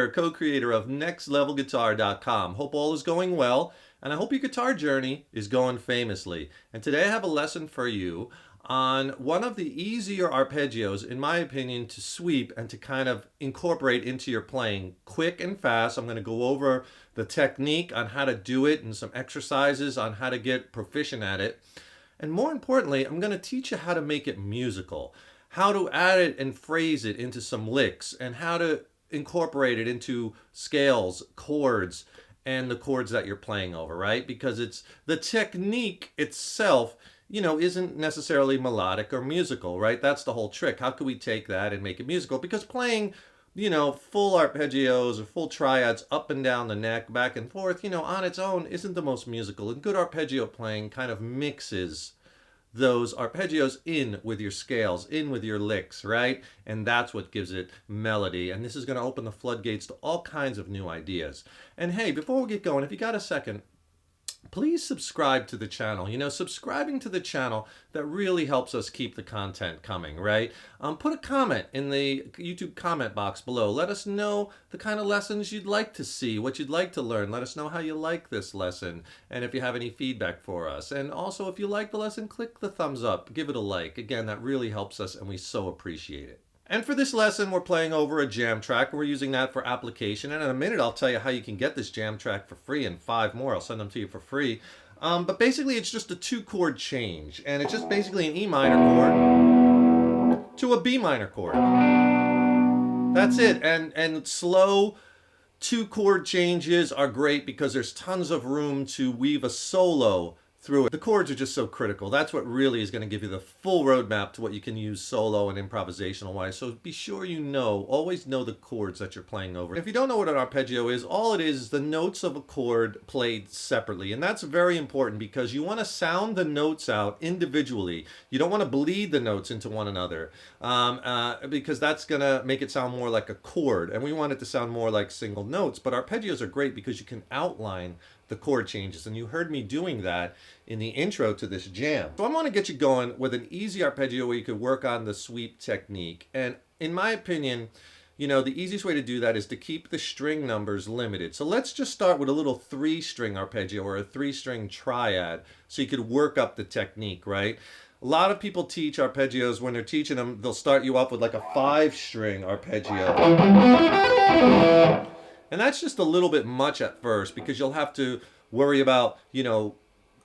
Chapter, co-creator of NextLevelGuitar.com. Hope all is going well, and I hope your guitar journey is going famously. And today I have a lesson for you on one of the easier arpeggios, in my opinion, to sweep and to kind of incorporate into your playing quick and fast. I'm going to go over the technique on how to do it and some exercises on how to get proficient at it. And more importantly, I'm going to teach you how to make it musical, how to add it and phrase it into some licks, and how to incorporate it into scales, chords, and the chords that you're playing over, right? Because it's the technique itself, isn't necessarily melodic or musical, right? That's the whole trick. How can we take that and make it musical? Because playing, full arpeggios or full triads up and down the neck, back and forth, on its own isn't the most musical. And good arpeggio playing kind of mixes those arpeggios in with your scales, in with your licks, right? And that's what gives it melody. And this is going to open the floodgates to all kinds of new ideas. And hey, before we get going, if you got a second, please subscribe to the channel. Subscribing to the channel, that really helps us keep the content coming, right? Put a comment in the YouTube comment box below. Let us know the kind of lessons you'd like to see, what you'd like to learn. Let us know how you like this lesson, and if you have any feedback for us. And also, if you like the lesson, click the thumbs up, give it a like. Again, that really helps us, and we so appreciate it. And for this lesson, we're playing over a jam track. We're using that for application. And in a minute, I'll tell you how you can get this jam track for free, and 5 more. I'll send them to you for free. But basically, it's just a 2-chord change. And it's just basically an E minor chord to a B minor chord. That's it. And slow 2-chord changes are great because there's tons of room to weave a solo through it. The chords are just so critical. That's what really is going to give you the full roadmap to what you can use solo and improvisational wise. So be sure always know the chords that you're playing over. If you don't know what an arpeggio is, all it is the notes of a chord played separately. And that's very important because you want to sound the notes out individually. You don't want to bleed the notes into one another because that's going to make it sound more like a chord. And we want it to sound more like single notes. But arpeggios are great because you can outline the chord changes, and you heard me doing that in the intro to this jam. So I want to get you going with an easy arpeggio where you could work on the sweep technique. And in my opinion, the easiest way to do that is to keep the string numbers limited. So let's just start with a little 3-string arpeggio or a 3-string triad so you could work up the technique, right? A lot of people teach arpeggios. When they're teaching them, they'll start you off with like a 5-string arpeggio. And that's just a little bit much at first because you'll have to worry about,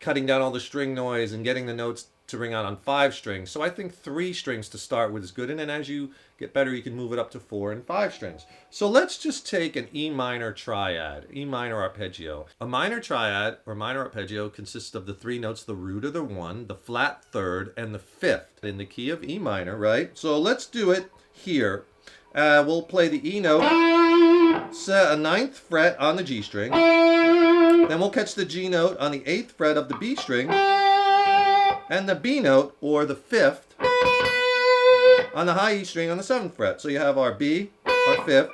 cutting down all the string noise and getting the notes to ring out on 5 strings. So I think 3 strings to start with is good. And then as you get better, you can move it up to 4 and 5 strings. So let's just take an E minor triad, E minor arpeggio. A minor triad or minor arpeggio consists of the 3 notes, the root of the 1, the flat 3rd, and the 5th in the key of E minor, right? So let's do it here. We'll play the E note, set a 9th fret on the G string, then we'll catch the G note on the 8th fret of the B string, and the B note, or the 5th, on the high E string on the 7th fret. So you have our B, our 5th,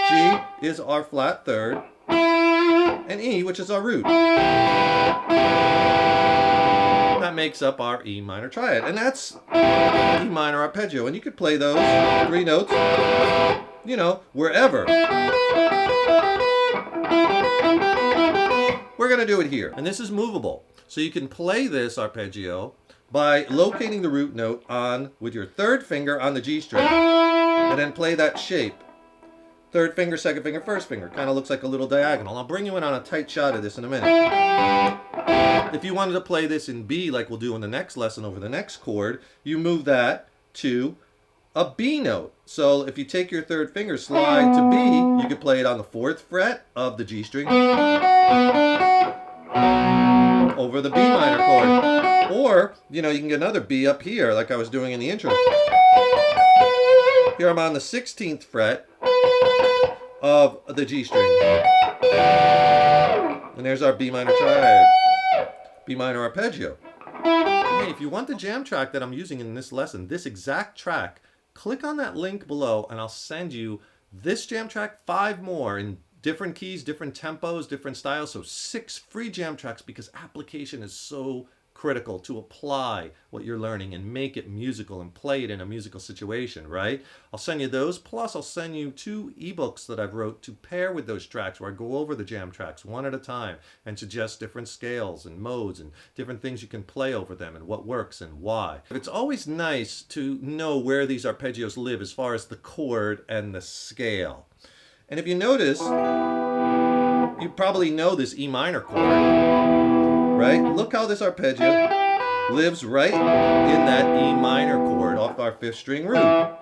G is our flat 3rd, and E, which is our root. That makes up our E minor triad, and that's E minor arpeggio. And you could play those 3 notes, wherever. We're going to do it here, and this is movable. So you can play this arpeggio by locating the root note with your 3rd finger on the G string, and then play that shape. 3rd finger, 2nd finger, 1st finger. Kind of looks like a little diagonal. I'll bring you in on a tight shot of this in a minute. If you wanted to play this in B, like we'll do in the next lesson over the next chord, you move that to a B note. So if you take your 3rd finger, slide to B, you could play it on the 4th fret of the G string over the B minor chord. Or, you can get another B up here, like I was doing in the intro. Here I'm on the 16th fret of the G string. And there's our B minor triad, B minor arpeggio. Hey, if you want the jam track that I'm using in this lesson, this exact track, click on that link below and I'll send you this jam track, 5 more in different keys, different tempos, different styles. So 6 free jam tracks because application is so critical to apply what you're learning and make it musical and play it in a musical situation, right? I'll send you those, plus I'll send you 2 ebooks that I've wrote to pair with those tracks where I go over the jam tracks one at a time and suggest different scales and modes and different things you can play over them and what works and why. It's always nice to know where these arpeggios live as far as the chord and the scale. And if you notice, you probably know this E minor chord. Right? Look how this arpeggio lives right in that E minor chord off our 5th string root.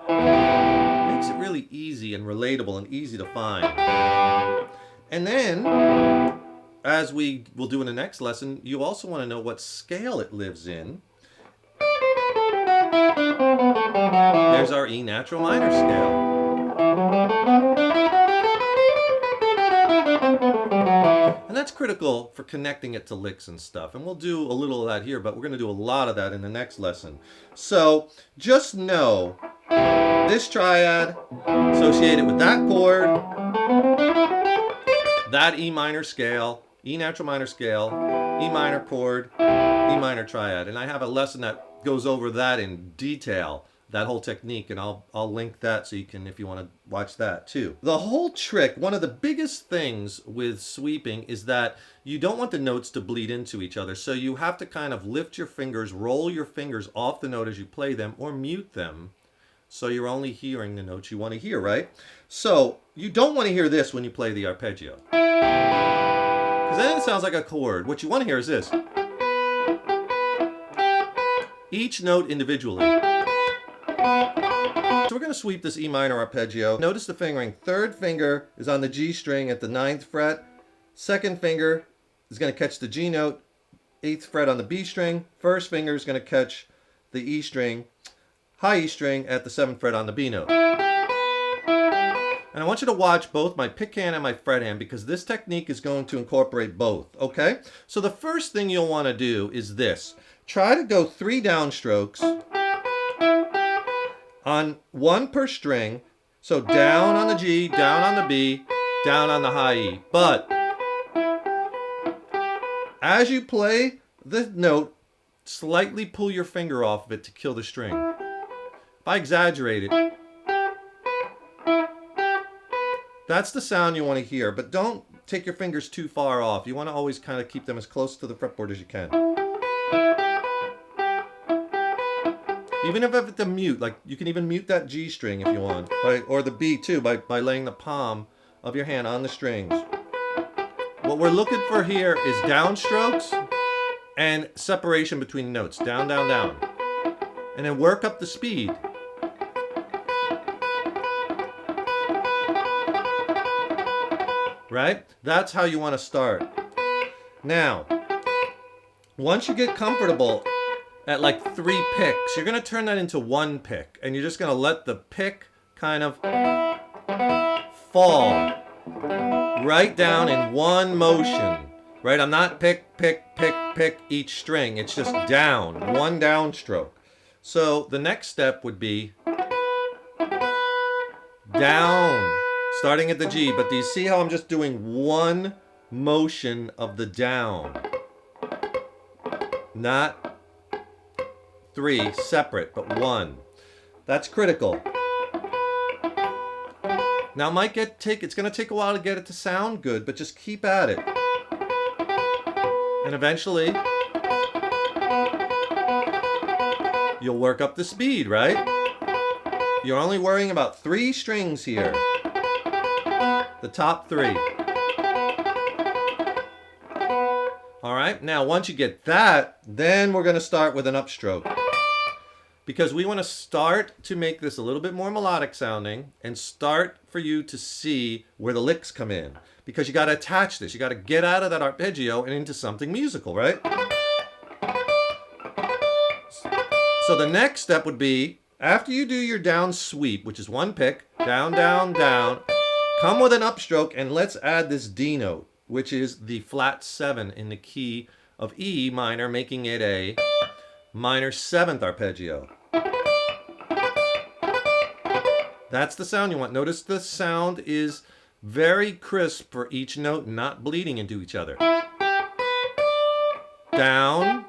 Makes it really easy and relatable and easy to find. And then, as we will do in the next lesson, you also want to know what scale it lives in. There's our E natural minor scale. And that's critical for connecting it to licks and stuff. And we'll do a little of that here, but we're going to do a lot of that in the next lesson. So just know this triad associated with that chord, that E minor scale, E natural minor scale, E minor chord, E minor triad. And I have a lesson that goes over that in detail, that whole technique, and I'll link that so you can, if you want to watch that too. The whole trick, one of the biggest things with sweeping is that you don't want the notes to bleed into each other, so you have to kind of lift your fingers, roll your fingers off the note as you play them, or mute them, so you're only hearing the notes you want to hear, right? So you don't want to hear this when you play the arpeggio, because then it sounds like a chord. What you want to hear is this. Each note individually. So we're going to sweep this E minor arpeggio. Notice the fingering. 3rd finger is on the G string at the 9th fret. 2nd finger is going to catch the G note, 8th fret on the B string. 1st finger is going to catch the E string, high E string at the 7th fret on the B note. And I want you to watch both my pick hand and my fret hand because this technique is going to incorporate both, okay? So the first thing you'll want to do is this. Try to go 3 downstrokes on 1 per string, so down on the G, down on the B, down on the high E. But as you play the note, slightly pull your finger off of it to kill the string. If I exaggerate it, that's the sound you want to hear, but don't take your fingers too far off. You want to always kind of keep them as close to the fretboard as you can. Even if it's a mute, like you can even mute that G string if you want, or the B too, by laying the palm of your hand on the strings. What we're looking for here is downstrokes and separation between notes, down, down, down. And then work up the speed. Right? That's how you want to start. Now, once you get comfortable at like 3 picks, you're going to turn that into 1 pick, and you're just going to let the pick kind of fall right down in one motion, right? I'm not pick, pick, pick, pick each string. It's just down, 1 downstroke. So the next step would be down, starting at the G, but do you see how I'm just doing 1 motion of the down? Not 3 separate, but 1. That's critical. Now it might it's going to take a while to get it to sound good, but just keep at it. And eventually you'll work up the speed, right? You're only worrying about 3 strings here. The top 3. All right, now once you get that, then we're going to start with an upstroke. Because we want to start to make this a little bit more melodic sounding and start for you to see where the licks come in. Because you got to attach this. You got to get out of that arpeggio and into something musical, right? So the next step would be, after you do your down sweep, which is 1 pick, down, down, down, come with an upstroke and let's add this D note, which is the flat 7 in the key of E minor, making it a minor 7th arpeggio. That's the sound you want. Notice the sound is very crisp for each note, not bleeding into each other. Down,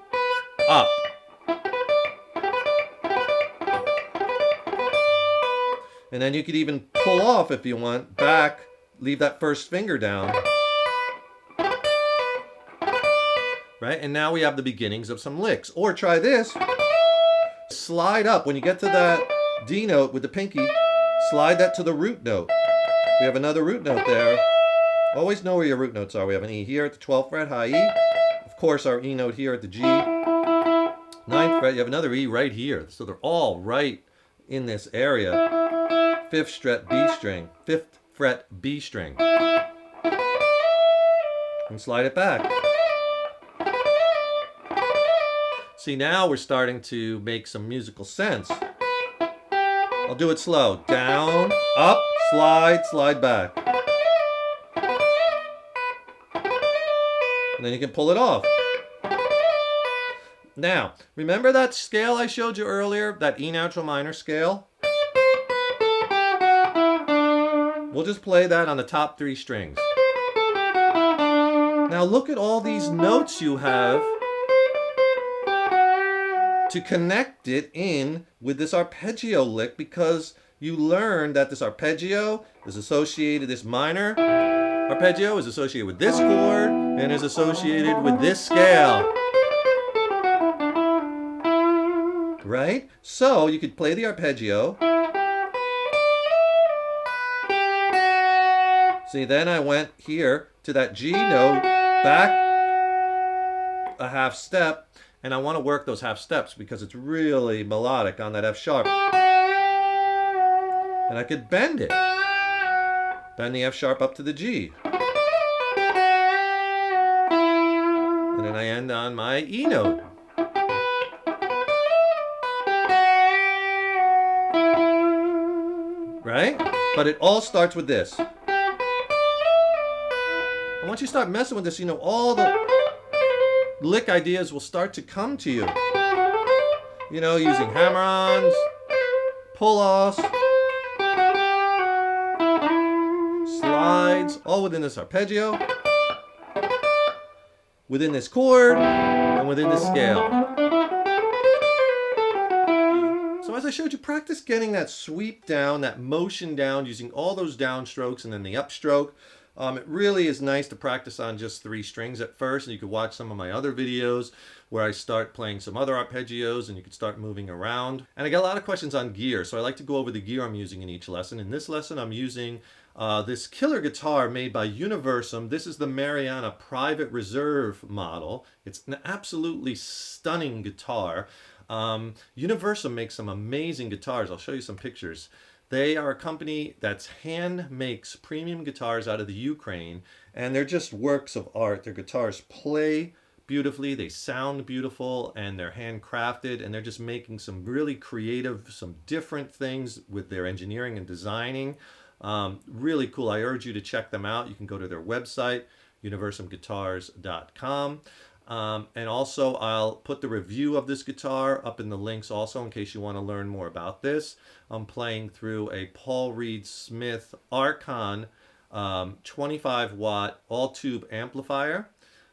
And then you could even pull off if you want, back, leave that first finger down. Right? And now we have the beginnings of some licks. Or try this. Slide up. When you get to that D note with the pinky, slide that to the root note. We have another root note there. Always know where your root notes are. We have an E here at the 12th fret, high E. Of course, our E note here at the G. 9th fret, you have another E right here. So they're all right in this area. 5th fret B string. 5th fret B string. And slide it back. See, now we're starting to make some musical sense. I'll do it slow. Down, up, slide, slide back. And then you can pull it off. Now, remember that scale I showed you earlier? That E natural minor scale? We'll just play that on the top 3 strings. Now look at all these notes you have to connect it in with this arpeggio lick, because you learned that this arpeggio is associated, this minor arpeggio is associated with this chord and is associated with this scale. Right? So you could play the arpeggio. See, then I went here to that G note, back a half step, and I want to work those half steps because it's really melodic on that F sharp. And I could bend it. Bend the F sharp up to the G. And then I end on my E note. Right? But it all starts with this. And once you start messing with this, you know, all the lick ideas will start to come to you. You know, using hammer-ons, pull-offs, slides, all within this arpeggio, within this chord, and within this scale. So as I showed you, practice getting that sweep down, that motion down, using all those downstrokes and then the upstroke. It really is nice to practice on just 3 strings at first, and you could watch some of my other videos where I start playing some other arpeggios and you could start moving around. And I got a lot of questions on gear, so I like to go over the gear I'm using in each lesson. In this lesson, I'm using this killer guitar made by Universum. This is the Mariana Private Reserve model. It's an absolutely stunning guitar. Universum makes some amazing guitars. I'll show you some pictures. They are a company that hand makes premium guitars out of the Ukraine, and they're just works of art. Their guitars play beautifully, they sound beautiful, and they're handcrafted, and they're just making some really creative, some different things with their engineering and designing. Really cool. I urge you to check them out. You can go to their website, universumguitars.com. And also I'll put the review of this guitar up in the links also in case you want to learn more about this. I'm playing through a Paul Reed Smith Archon 25 watt all tube amplifier.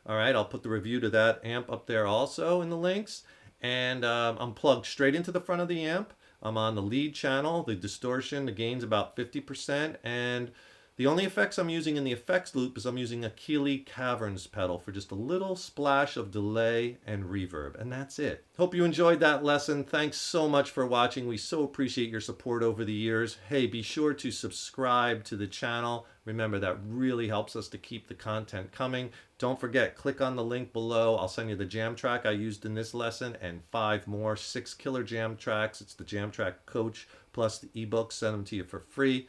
All right, I'll put the review to that amp up there also in the links. And I'm plugged straight into the front of the amp. I'm on the lead channel. The distortion, the gain's about 50%, and the only effects I'm using in the effects loop is I'm using a Keeley Caverns pedal for just a little splash of delay and reverb, and that's it. Hope you enjoyed that lesson. Thanks so much for watching. We so appreciate your support over the years. Hey, be sure to subscribe to the channel. Remember, that really helps us to keep the content coming. Don't forget, click on the link below. I'll send you the jam track I used in this lesson and 5 more, 6 killer jam tracks. It's the Jam Track Coach plus the ebook. Send them to you for free.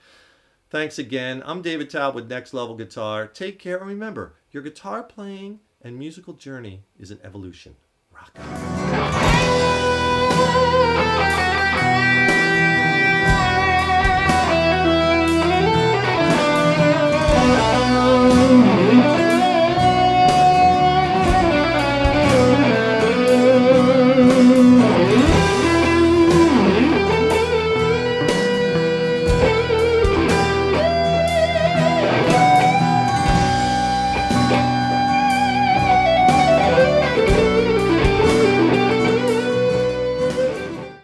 Thanks again. I'm David Taub with Next Level Guitar. Take care, and remember, your guitar playing and musical journey is an evolution. Rock on.